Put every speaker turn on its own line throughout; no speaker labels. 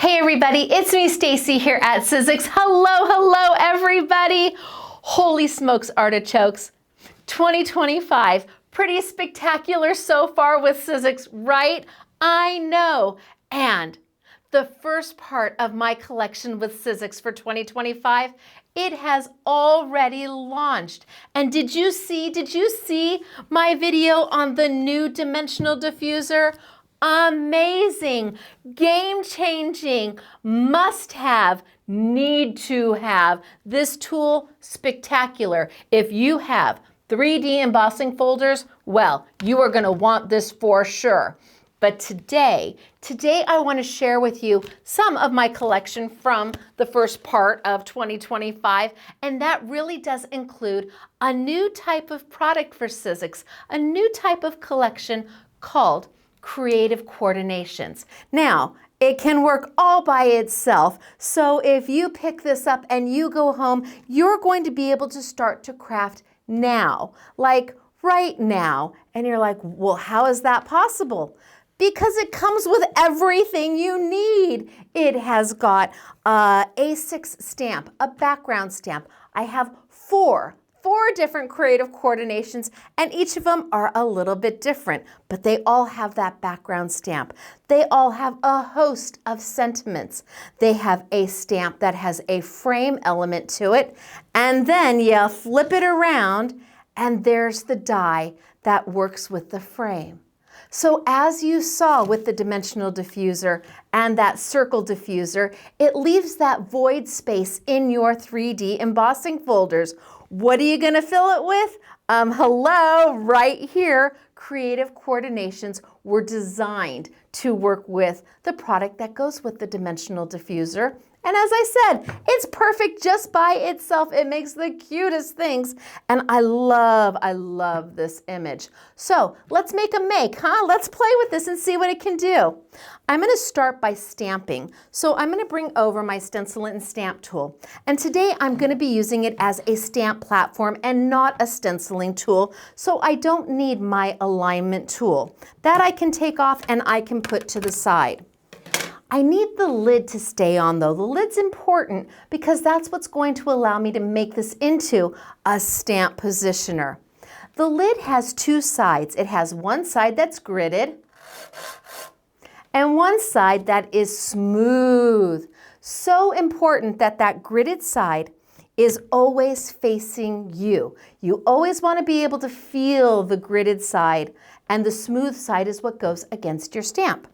Hey everybody, it's me Stacey here at Sizzix. Hello everybody. Holy smokes artichokes. 2025, pretty spectacular so far with Sizzix, right? I know. And the first part of my collection with Sizzix for 2025, it has already launched. And did you see my video on the new Dimensional Diffuser? Amazing, game-changing, must-have, need to have. This tool, spectacular. If you have 3D embossing folders, well, you are gonna want this for sure. But today I want to share with you some of my collection from the first part of 2025, and that really does include a new type of product for Sizzix, a new type of collection called Creative Coordinations. Now, it can work all by itself, so if you pick this up and you go home, you're going to be able to start to craft now, like right now. And you're like, well, how is that possible? Because it comes with everything you need. It has got a A6 stamp, a background stamp. I have four different creative coordinations, and each of them are a little bit different, but they all have that background stamp. They all have a host of sentiments. They have a stamp that has a frame element to it, and then you flip it around, and there's the die that works with the frame. So as you saw with the Dimensional Diffuser and that circle diffuser, it leaves that void space in your 3D embossing folders. What are you gonna fill it with? Hello, right here. Creative Coordinations were designed to work with the product that goes with the Dimensional Diffuser. And as I said, it's perfect just by itself. It makes the cutest things. And I love this image. So let's make a make, huh? Let's play with this and see what it can do. I'm gonna start by stamping. So I'm gonna bring over my Stencil and Stamp tool. And today I'm gonna be using it as a stamp platform and not a stenciling tool. So I don't need my alignment tool. That I can take off and I can put to the side. I need the lid to stay on though. The lid's important because that's what's going to allow me to make this into a stamp positioner. The lid has two sides. It has one side that's gridded and one side that is smooth. So important that that gridded side is always facing you. You always want to be able to feel the gridded side, and the smooth side is what goes against your stamp.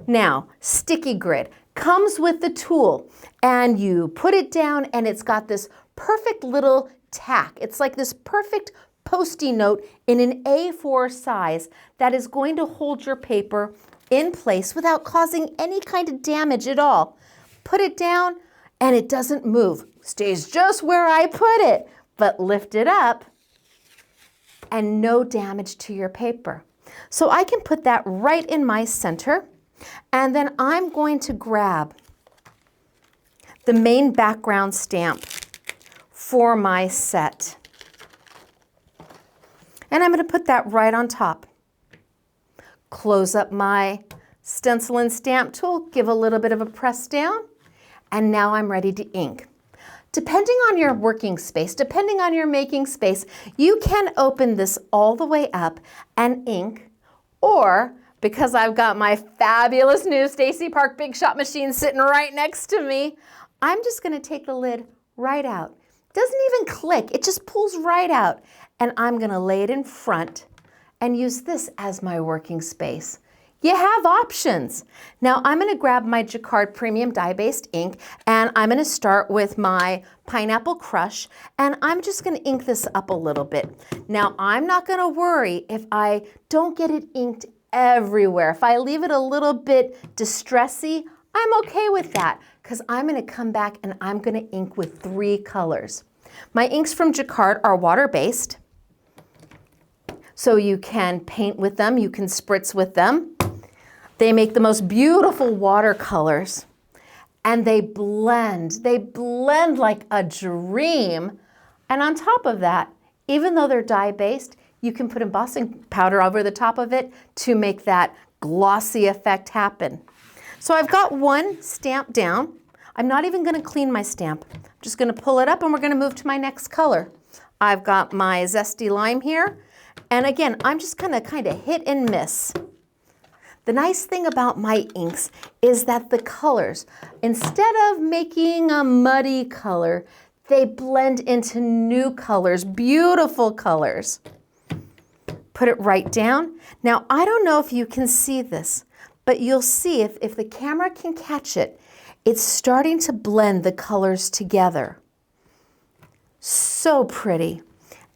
Now, sticky grid comes with the tool, and you put it down and it's got this perfect little tack. It's like this perfect Post-it note in an A4 size that is going to hold your paper in place without causing any kind of damage at all. Put it down and it doesn't move. Stays just where I put it, but lift it up and no damage to your paper. So I can put that right in my center. And then I'm going to grab the main background stamp for my set. And I'm going to put that right on top. Close up my Stencil and Stamp tool, give a little bit of a press down, and now I'm ready to ink. Depending on your working space, depending on your making space, you can open this all the way up and ink, or because I've got my fabulous new Stacey Park Big Shot machine sitting right next to me, I'm just gonna take the lid right out. Doesn't even click, it just pulls right out. And I'm gonna lay it in front and use this as my working space. You have options. Now I'm gonna grab my Jacquard Premium Dye-Based ink, and I'm gonna start with my Pineapple Crush, and I'm just gonna ink this up a little bit. Now I'm not gonna worry if I don't get it inked everywhere. If I leave it a little bit distressy, I'm okay with that because I'm going to come back and I'm going to ink with 3 colors. My inks from Jacquard are water-based, so you can paint with them, you can spritz with them. They make the most beautiful watercolors, and they blend like a dream. And on top of that, even though they're dye-based, you can put embossing powder over the top of it to make that glossy effect happen. So I've got one stamp down. I'm not even going to clean my stamp. I'm just going to pull it up and we're going to move to my next color. I've got my Zesty Lime here. And again, I'm just going to kind of hit and miss. The nice thing about my inks is that the colors, instead of making a muddy color, they blend into new colors, beautiful colors. Put it right down. Now, I don't know if you can see this, but you'll see if the camera can catch it, it's starting to blend the colors together. So pretty.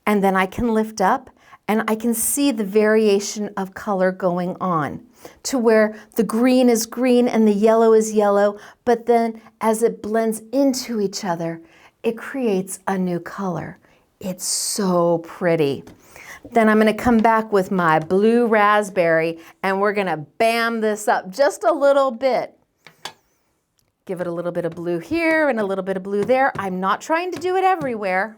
And then I can lift up and I can see the variation of color going on to where the green is green and the yellow is yellow, but then as it blends into each other, it creates a new color. It's so pretty. Then I'm going to come back with my blue raspberry and we're going to bam this up just a little bit. Give it a little bit of blue here and a little bit of blue there. I'm not trying to do it everywhere.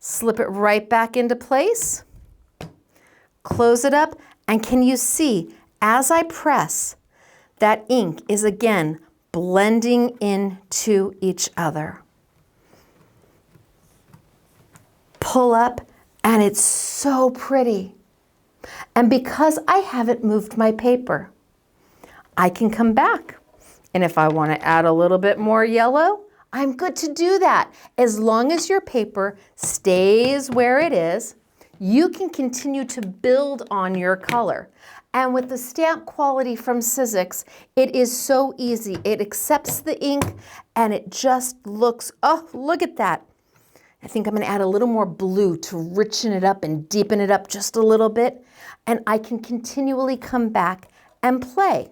Slip it right back into place. Close it up, and can you see, as I press, that ink is again blending into each other. Pull up, and it's so pretty. And because I haven't moved my paper, I can come back. And if I want to add a little bit more yellow, I'm good to do that. As long as your paper stays where it is, you can continue to build on your color. And with the stamp quality from Sizzix, it is so easy. It accepts the ink and it just looks, oh, look at that. I think I'm going to add a little more blue to richen it up and deepen it up just a little bit. And I can continually come back and play.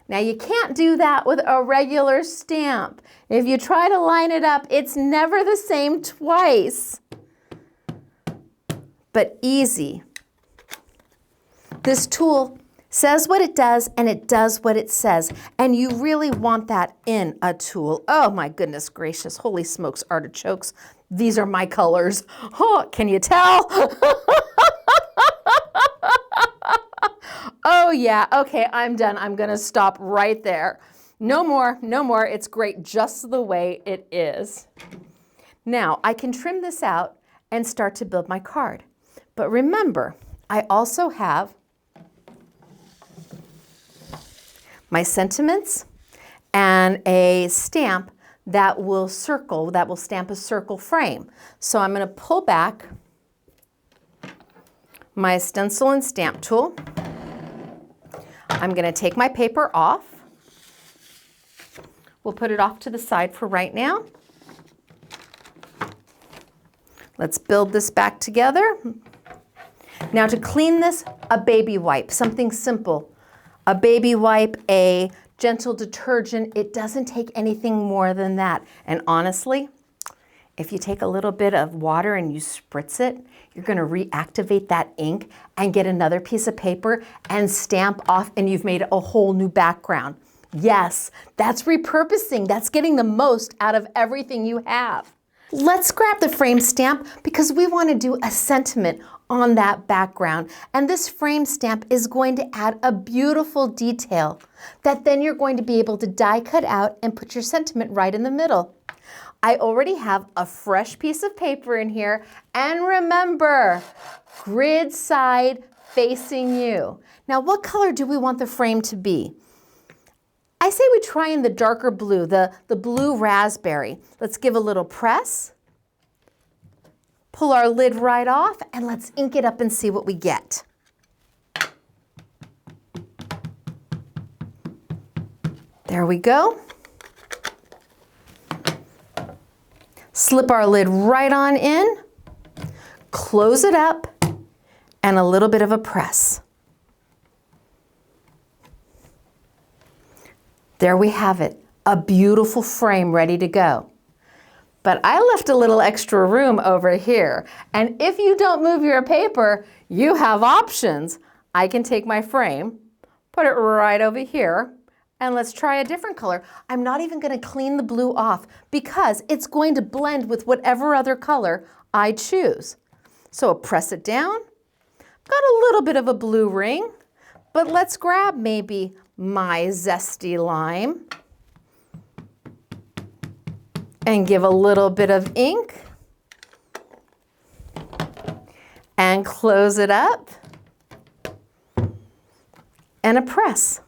Now you can't do that with a regular stamp. If you try to line it up, it's never the same twice. But easy. This tool says what it does and it does what it says. And you really want that in a tool. Oh my goodness gracious, holy smokes, artichokes. These are my colors. Oh, can you tell? Oh yeah, okay, I'm done. I'm gonna stop right there. No more, no more. It's great just the way it is. Now, I can trim this out and start to build my card. But remember, I also have my sentiments and a stamp that will circle, that will stamp a circle frame. So I'm going to pull back my stencil and stamp tool. I'm going to take my paper off. We'll put it off to the side for right now. Let's build this back together. Now to clean this, a baby wipe, something simple. A baby wipe, a gentle detergent, it doesn't take anything more than that. And honestly, if you take a little bit of water and you spritz it, you're going to reactivate that ink and get another piece of paper and stamp off, and you've made a whole new background. Yes, that's repurposing. That's getting the most out of everything you have. Let's grab the frame stamp because we want to do a sentiment on that background. And this frame stamp is going to add a beautiful detail that then you're going to be able to die cut out and put your sentiment right in the middle. I already have a fresh piece of paper in here. And remember, grid side facing you. Now, what color do we want the frame to be? I say we try in the darker blue, the blue raspberry. Let's give a little press. Pull our lid right off and let's ink it up and see what we get. There we go. Slip our lid right on in, close it up, and a little bit of a press. There we have it, a beautiful frame ready to go. But I left a little extra room over here. And if you don't move your paper, you have options. I can take my frame, put it right over here, and let's try a different color. I'm not even going to clean the blue off because it's going to blend with whatever other color I choose. So I'll press it down. Got a little bit of a blue ring. But let's grab maybe my zesty lime and give a little bit of ink and close it up and a press.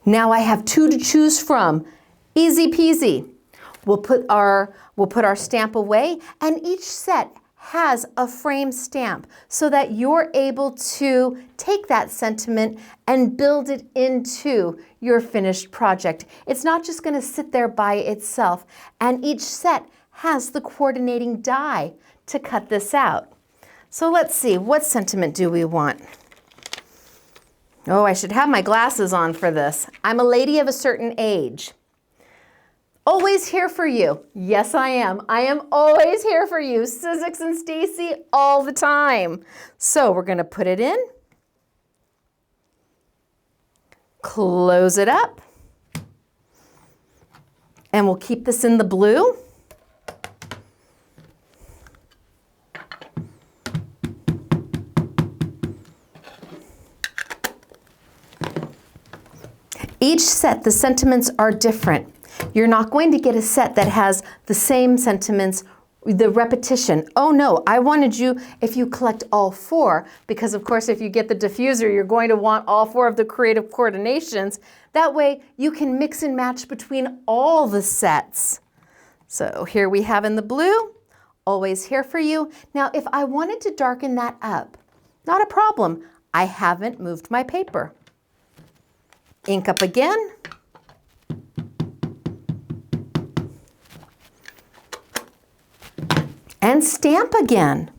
Now I have two to choose from. Easy peasy. We'll put our stamp away, and each set has a frame stamp so that you're able to take that sentiment and build it into your finished project. It's not just going to sit there by itself, and each set has the coordinating die to cut this out. So let's see, what sentiment do we want? Oh, I should have my glasses on for this. I'm a lady of a certain age. Always here for you. Yes, I am. I am always here for you. Sizzix and Stacey all the time. So we're going to put it in. Close it up. And we'll keep this in the blue. Each set, the sentiments are different. You're not going to get a set that has the same sentiments, the repetition. Oh no, I wanted you, if you collect all four, because of course if you get the diffuser, you're going to want all four of the creative coordinations. That way you can mix and match between all the sets. So here we have in the blue, always here for you. Now if I wanted to darken that up, not a problem. I haven't moved my paper. Ink up again. And stamp again.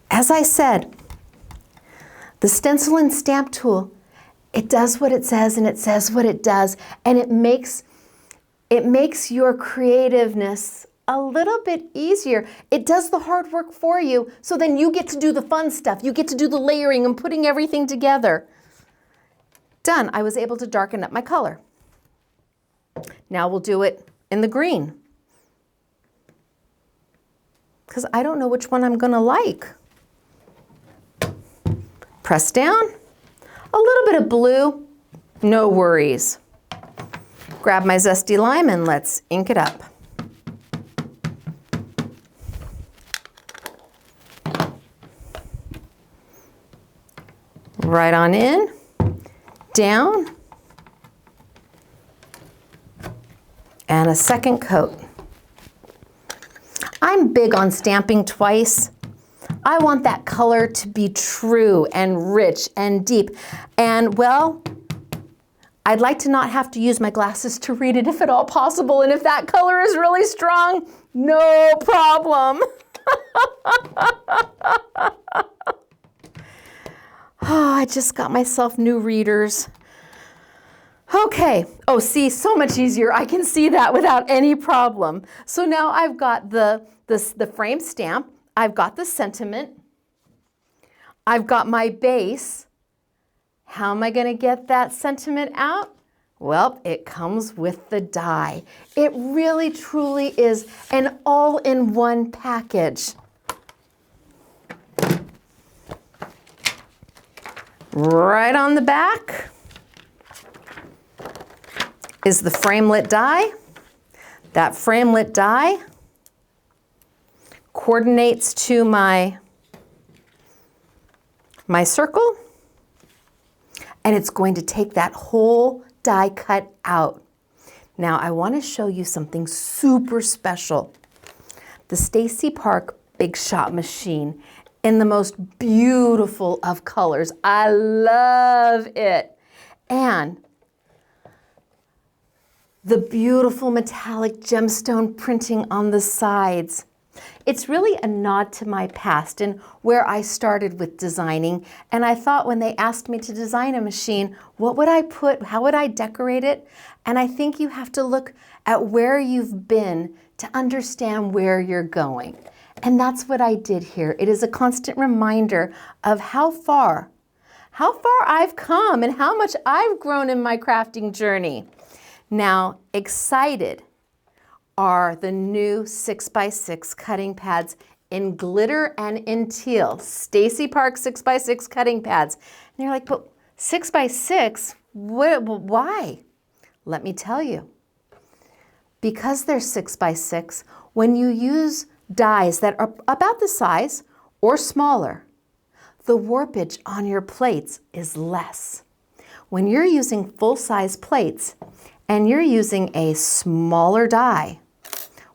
As I said, the stencil and stamp tool, it does what it says and it says what it does, and it makes your creativeness a little bit easier. It does the hard work for you, so then you get to do the fun stuff. You get to do the layering and putting everything together. Done. I was able to darken up my color. Now we'll do it in the green, because I don't know which one I'm going to like. Press down. A little bit of blue, no worries. Grab my zesty lime and let's ink it up. Right on in, down, and a second coat. I'm big on stamping twice. I want that color to be true and rich and deep. And well, I'd like to not have to use my glasses to read it if at all possible. And if that color is really strong, no problem. Oh, I just got myself new readers. Okay. Oh, see, so much easier. I can see that without any problem. So now I've got the frame stamp. I've got the sentiment. I've got my base. How am I going to get that sentiment out? Well, it comes with the die. It really, truly is an all-in-one package. Right on the back is the framelit die. That framelit die coordinates to my circle, and it's going to take that whole die cut out. Now I want to show you something super special. The Stacey Park Big Shot machine in the most beautiful of colors. I love it. And the beautiful metallic gemstone printing on the sides. It's really a nod to my past and where I started with designing. And I thought when they asked me to design a machine, what would I put? How would I decorate it? And I think you have to look at where you've been to understand where you're going. And that's what I did here. It is a constant reminder of how far I've come and how much I've grown in my crafting journey. Now, excited, are the new 6x6 cutting pads in glitter and in teal. Stacey Park 6x6 cutting pads. And you're like, but 6x6, why? Let me tell you. Because they're 6x6, when you use dies that are about the size or smaller, the warpage on your plates is less. When you're using full-size plates and you're using a smaller die,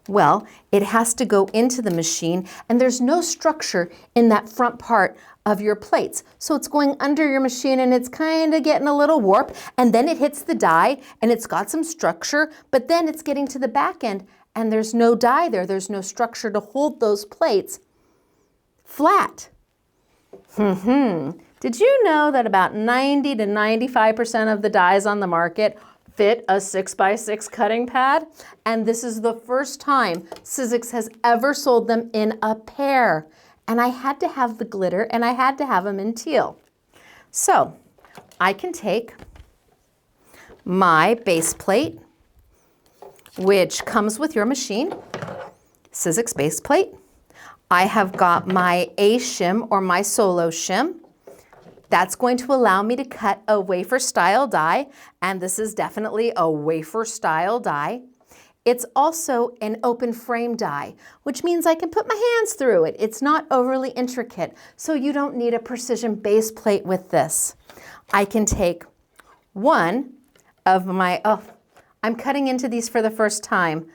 well, it has to go into the machine and there's no structure in that front part of your plates. So it's going under your machine and it's kind of getting a little warp, and then it hits the die and it's got some structure, but then it's getting to the back end and there's no die there. There's no structure to hold those plates flat. Did you know that about 90 to 95% of the dies on the market fit a 6x6 cutting pad? And this is the first time Sizzix has ever sold them in a pair. And I had to have the glitter and I had to have them in teal. So I can take my base plate, which comes with your machine, Sizzix base plate. I have got my A shim or my solo shim. That's going to allow me to cut a wafer style die, and this is definitely a wafer style die. It's also an open frame die, which means I can put my hands through it. It's not overly intricate, so you don't need a precision base plate with this. I can take one of my, I'm cutting into these for the first time.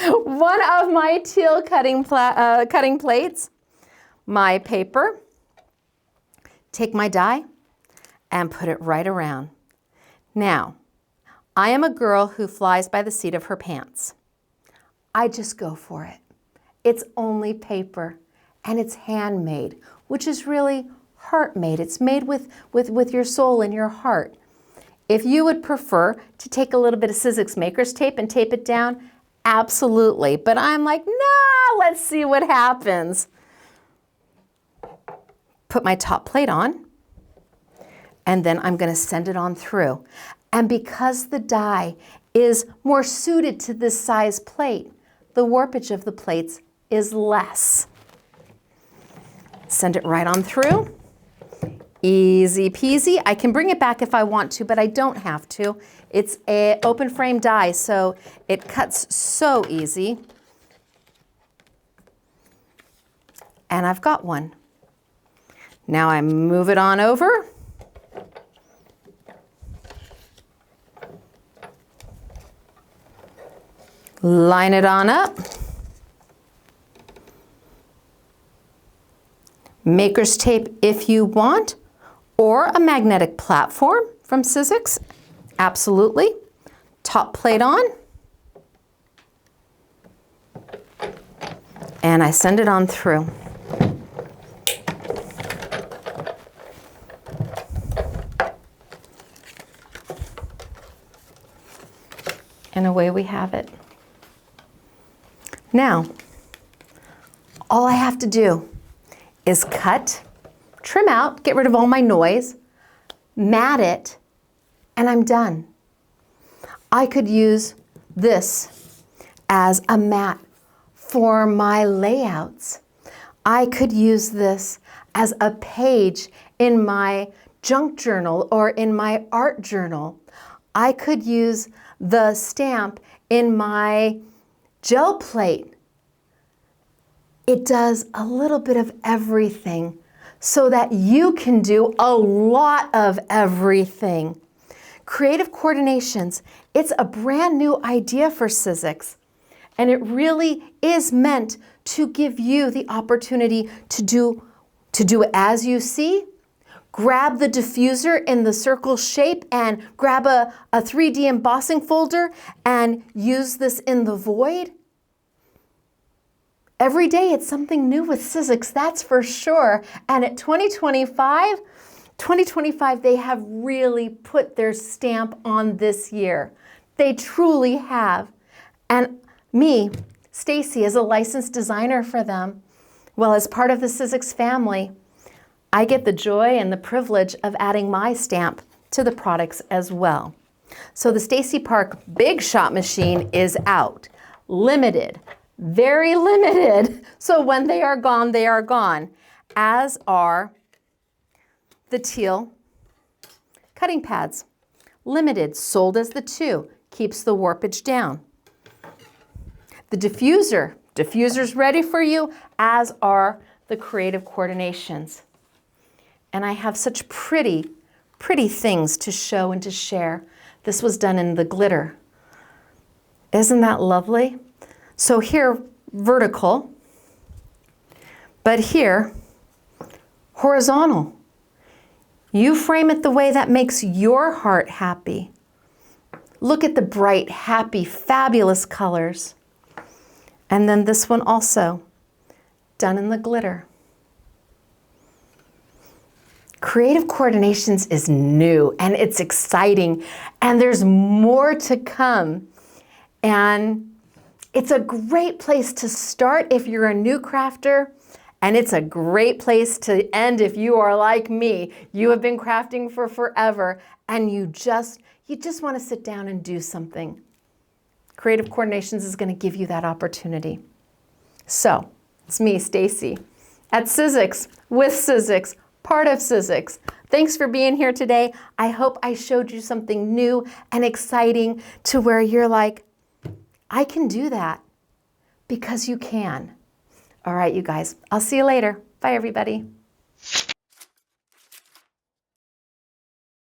One of my teal cutting plates, my paper, take my die and put it right around. Now, I am a girl who flies by the seat of her pants. I just go for it. It's only paper and it's handmade, which is really heart made. It's made with your soul and your heart. If you would prefer to take a little bit of Sizzix Maker's Tape and tape it down, absolutely. But I'm like, nah, let's see what happens. Put my top plate on, and then I'm going to send it on through. And because the die is more suited to this size plate, the warpage of the plates is less. Send it right on through. Easy peasy. I can bring it back if I want to, but I don't have to. It's an open frame die, so it cuts so easy. And I've got one. Now I move it on over. Line it on up. Maker's tape if you want, or a magnetic platform from Sizzix, absolutely. Top plate on. And I send it on through. And away we have it. Now, all I have to do is cut, trim out, get rid of all my noise, mat it, and I'm done. I could use this as a mat for my layouts. I could use this as a page in my junk journal or in my art journal. I could use the stamp in my gel plate. It does a little bit of everything so that you can do a lot of everything. Creative Coordinations, it's a brand new idea for Sizzix, and it really is meant to give you the opportunity to do it as you see. Grab the diffuser in the circle shape and grab a 3D embossing folder and use this in the void. Every day it's something new with Sizzix, that's for sure. And at 2025, they have really put their stamp on this year. They truly have. And me, Stacey, as a licensed designer for them, well, as part of the Sizzix family, I get the joy and the privilege of adding my stamp to the products as well. So the Stacey Park Big Shot machine is out. Limited, very limited. So when they are gone, they are gone. As are the teal cutting pads. Limited, sold as the 2, keeps the warpage down. The diffuser's ready for you, as are the creative coordinations. And I have such pretty, pretty things to show and to share. This was done in the glitter. Isn't that lovely? So here, vertical, but here, horizontal. You frame it the way that makes your heart happy. Look at the bright, happy, fabulous colors. And then this one also, done in the glitter. Creative Coordinations is new and it's exciting and there's more to come. And it's a great place to start if you're a new crafter, and it's a great place to end if you are like me. You have been crafting for forever and you just want to sit down and do something. Creative Coordinations is going to give you that opportunity. So, it's me, Stacey, at Sizzix, with Sizzix, part of Sizzix. Thanks for being here today. I hope I showed you something new and exciting to where you're like, I can do that, because you can. All right, you guys, I'll see you later. Bye, everybody.